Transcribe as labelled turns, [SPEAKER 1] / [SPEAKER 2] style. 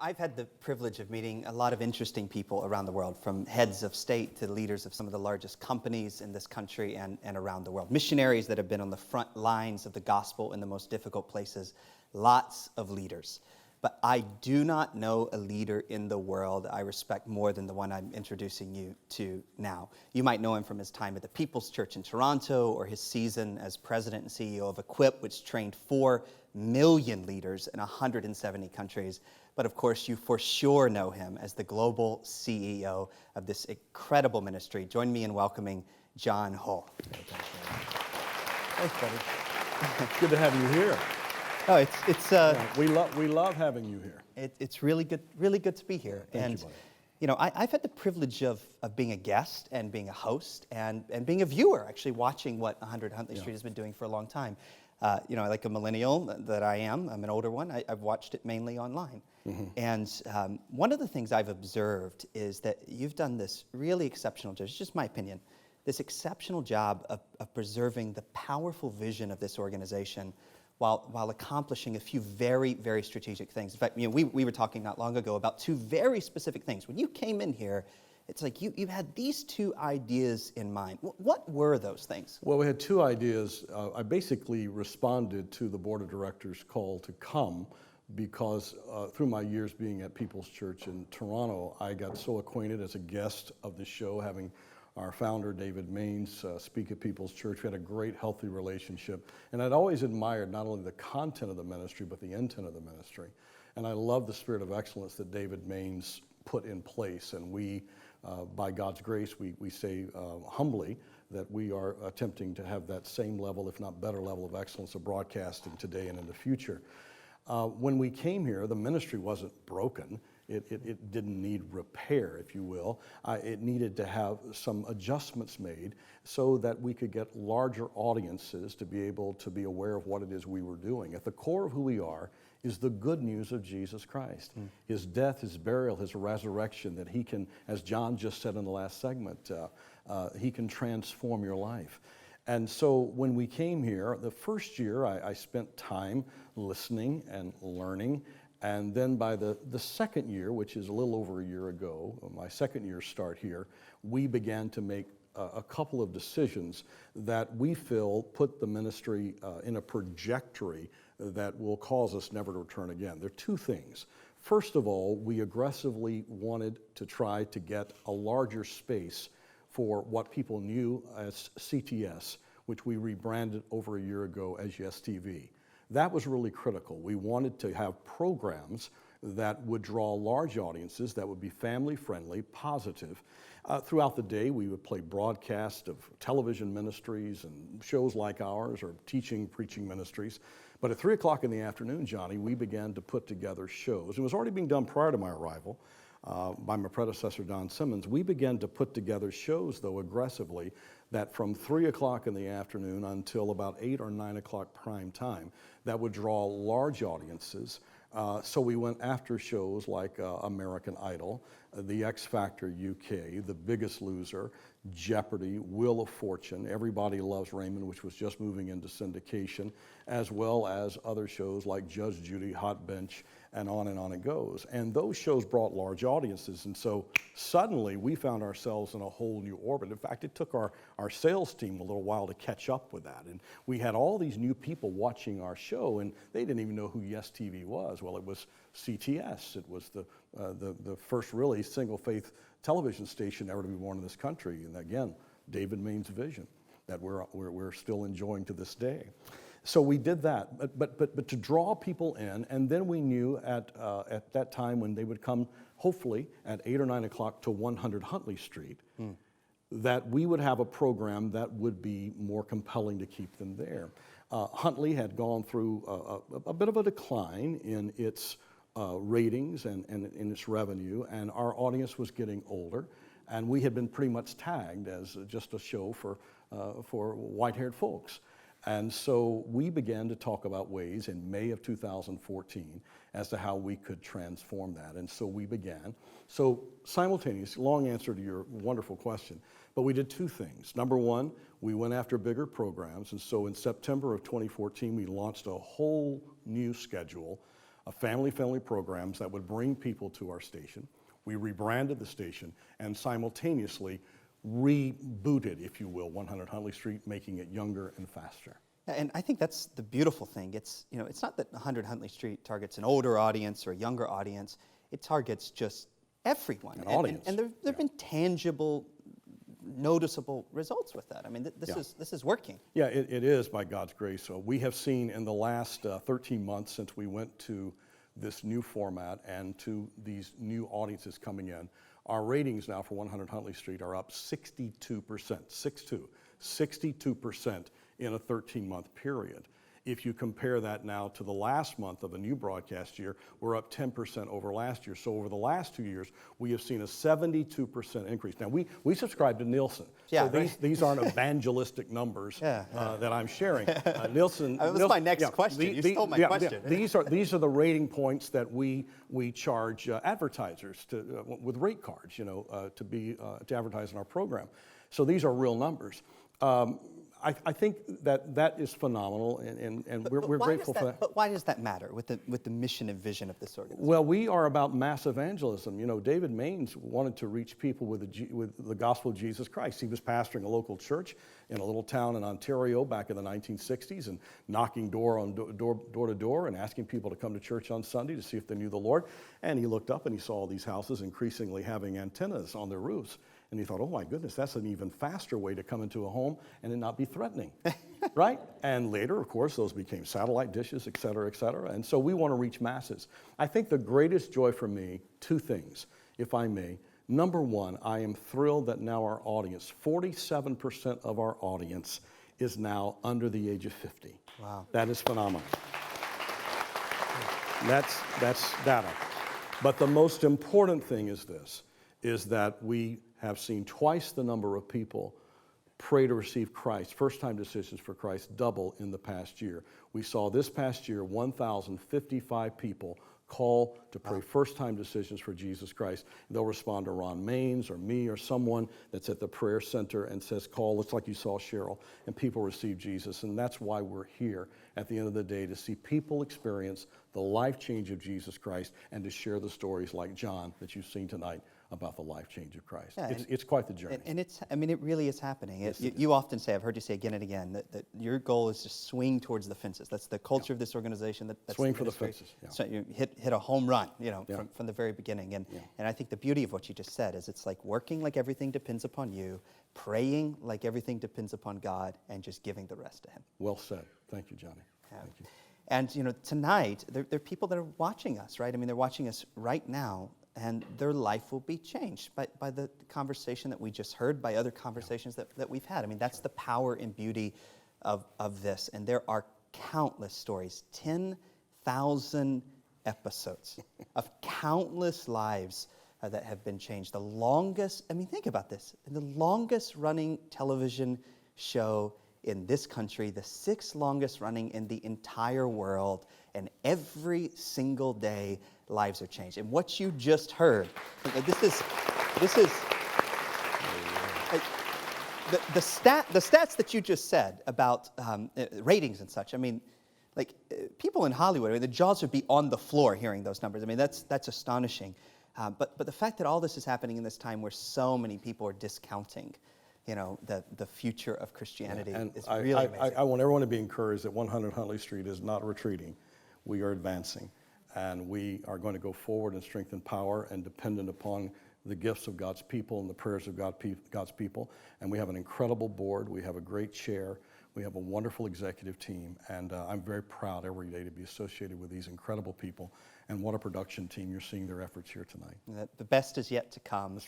[SPEAKER 1] I've had the privilege of meeting a lot of interesting people around the world, from heads of state to leaders of some of the largest companies in this country and around the world. Missionaries that have been on the front lines of the gospel in the most difficult places. Lots of leaders. But I do not know a leader in the world I respect more than the one I'm introducing you to now. You might know him from his time at the People's Church in Toronto or his season as president and CEO of Equip, which trained 4 million leaders in 170 countries. But of course, you for sure know him as the global CEO of this incredible ministry. Join me in welcoming John Hull.
[SPEAKER 2] Thanks, buddy. Good to have you here.
[SPEAKER 1] Oh,
[SPEAKER 2] We love having you here.
[SPEAKER 1] It's really good to be here.
[SPEAKER 2] Thank you, buddy.
[SPEAKER 1] I've had the privilege of being a guest and being a host and being a viewer, actually watching what 100 Huntley Street has been doing for a long time. Like a millennial that I am, I'm an older one, I've watched it mainly online. Mm-hmm. And one of the things I've observed is that you've done this really exceptional job, it's just my opinion, this exceptional job of preserving the powerful vision of this organization while accomplishing a few very, very strategic things. In fact, we were talking not long ago about 2 very specific things. When you came in here, it's like you had these 2 ideas in mind. What were those things?
[SPEAKER 2] Well, we had 2 ideas. I basically responded to the board of directors' call to come because through my years being at People's Church in Toronto, I got so acquainted as a guest of the show, having our founder, David Maines, speak at People's Church. We had a great, healthy relationship. And I'd always admired not only the content of the ministry, but the intent of the ministry. And I love the spirit of excellence that David Maines put in place. And we, by God's grace, we say humbly that we are attempting to have that same level, if not better level of excellence of broadcasting today and in the future. When we came here, the ministry wasn't broken. It didn't need repair, if you will. It needed to have some adjustments made so that we could get larger audiences to be able to be aware of what it is we were doing. At the core of who we are is the good news of Jesus Christ. His death, his burial, his resurrection, that he can, as John just said in the last segment, he can transform your life. And so when we came here, the first year I spent time listening and learning. And then by the second year, which is a little over a year ago, my second year start here, we began to make a couple of decisions that we feel put the ministry in a trajectory that will cause us never to return again. There are 2 things. First of all, we aggressively wanted to try to get a larger space for what people knew as CTS, which we rebranded over a year ago as Yes TV. That was really critical. We wanted to have programs that would draw large audiences, that would be family-friendly, positive. Throughout the day, we would play broadcasts of television ministries and shows like ours, or teaching, preaching ministries. But at 3 o'clock in the afternoon, Johnny, we began to put together shows. It was already being done prior to my arrival by my predecessor, Don Simmons. We began to put together shows, though, aggressively, that from 3 o'clock in the afternoon until about 8 or 9 o'clock prime time, that would draw large audiences. So we went after shows like American Idol, The X Factor UK, The Biggest Loser, Jeopardy, Wheel of Fortune, Everybody Loves Raymond, which was just moving into syndication, as well as other shows like Judge Judy, Hot Bench, and on it goes. And those shows brought large audiences, and so suddenly we found ourselves in a whole new orbit. In fact, it took our sales team a little while to catch up with that. And we had all these new people watching our show, and they didn't even know who Yes TV was. Well, it was CTS. It was the first really single faith television station ever to be born in this country. And again, David Maines' vision that we're still enjoying to this day. So we did that, but to draw people in, and then we knew at that time when they would come, hopefully at 8 or 9 o'clock to 100 Huntley Street, that we would have a program that would be more compelling to keep them there. Huntley had gone through a bit of a decline in its ratings and in its revenue, and our audience was getting older, and we had been pretty much tagged as just a show for white-haired folks. And so we began to talk about ways in May of 2014 as to how we could transform that. And so we began. So simultaneous, long answer to your wonderful question, but we did 2 things. Number one, we went after bigger programs. And so in September of 2014, we launched a whole new schedule family-friendly programs that would bring people to our station. We rebranded the station and simultaneously rebooted, if you will, 100 Huntley Street, making it younger and faster.
[SPEAKER 1] And I think that's the beautiful thing. It's, it's not that 100 Huntley Street targets an older audience or a younger audience. It targets just everyone.
[SPEAKER 2] An audience.
[SPEAKER 1] And there have been tangible, noticeable results with that. I mean, this is working.
[SPEAKER 2] Yeah, it is by God's grace. So we have seen in the last 13 months since we went to this new format and to these new audiences coming in, our ratings now for 100 Huntley Street are up 62%, 62% in a 13-month period. If you compare that now to the last month of a new broadcast year, we're up 10% over last year. So over the last 2 years, we have seen a 72% increase. Now, we subscribe to Nielsen.
[SPEAKER 1] Yeah,
[SPEAKER 2] so these aren't evangelistic numbers that I'm sharing. Nielsen.
[SPEAKER 1] That was my next question. You stole my question.
[SPEAKER 2] These are the rating points that we charge advertisers to with rate cards, to advertise in our program. So these are real numbers. I think that is phenomenal, and we're grateful for that.
[SPEAKER 1] But why does that matter with the mission and vision of this organization?
[SPEAKER 2] Well, we are about mass evangelism. David Maines wanted to reach people with the gospel of Jesus Christ. He was pastoring a local church in a little town in Ontario back in the 1960s and knocking door to door and asking people to come to church on Sunday to see if they knew the Lord. And he looked up and he saw all these houses increasingly having antennas on their roofs. And he thought, oh my goodness, that's an even faster way to come into a home and it not be threatening, right? And later, of course, those became satellite dishes, et cetera, et cetera. And so we want to reach masses. I think the greatest joy for me, two things, if I may. Number one, I am thrilled that now our audience, 47% of our audience is now under the age of 50.
[SPEAKER 1] Wow.
[SPEAKER 2] That is phenomenal. That's data. But the most important thing is this, is that we have seen twice the number of people pray to receive Christ, first-time decisions for Christ, double in the past year. We saw this past year 1,055 people call to pray first-time decisions for Jesus Christ. They'll respond to Ron Maines or me or someone that's at the prayer center and says, call. It's like you saw Cheryl, and people receive Jesus. And that's why we're here at the end of the day, to see people experience the life change of Jesus Christ and to share the stories like John that you've seen tonight about the life change of Christ. Yeah, it's quite the journey.
[SPEAKER 1] And it really is happening. You often say, I've heard you say again and again, that your goal is to swing towards the fences. That's the culture of this organization. That's
[SPEAKER 2] swing for the fences. Yeah.
[SPEAKER 1] So you hit a home run, from the very beginning. And I think the beauty of what you just said is it's like working like everything depends upon you, praying like everything depends upon God, and just giving the rest to Him.
[SPEAKER 2] Well said. Thank you, Johnny.
[SPEAKER 1] Yeah.
[SPEAKER 2] Thank you.
[SPEAKER 1] And tonight, there are people that are watching us, right? I mean, they're watching us right now, and their life will be changed by the conversation that we just heard, by other conversations that we've had. I mean, that's the power and beauty of this. And there are countless stories, 10,000 episodes of countless lives that have been changed. The longest, I mean, think about this, the longest running television show in this country, the 6th longest running in the entire world, and every single day lives are changed. And what you just heard, this is the stats that you just said about ratings and such. I mean, people in Hollywood, I mean, the jaws would be on the floor hearing those numbers. I mean, that's astonishing. But the fact that all this is happening in this time where so many people are discounting the future of Christianity is really amazing.
[SPEAKER 2] I want everyone to be encouraged that 100 Huntley Street is not retreating. We are advancing, and we are going to go forward in strength and power and dependent upon the gifts of God's people and the prayers of God's people. And we have an incredible board. We have a great chair. We have a wonderful executive team, and I'm very proud every day to be associated with these incredible people. And what a production team. You're seeing their efforts here tonight.
[SPEAKER 1] The best is yet to come.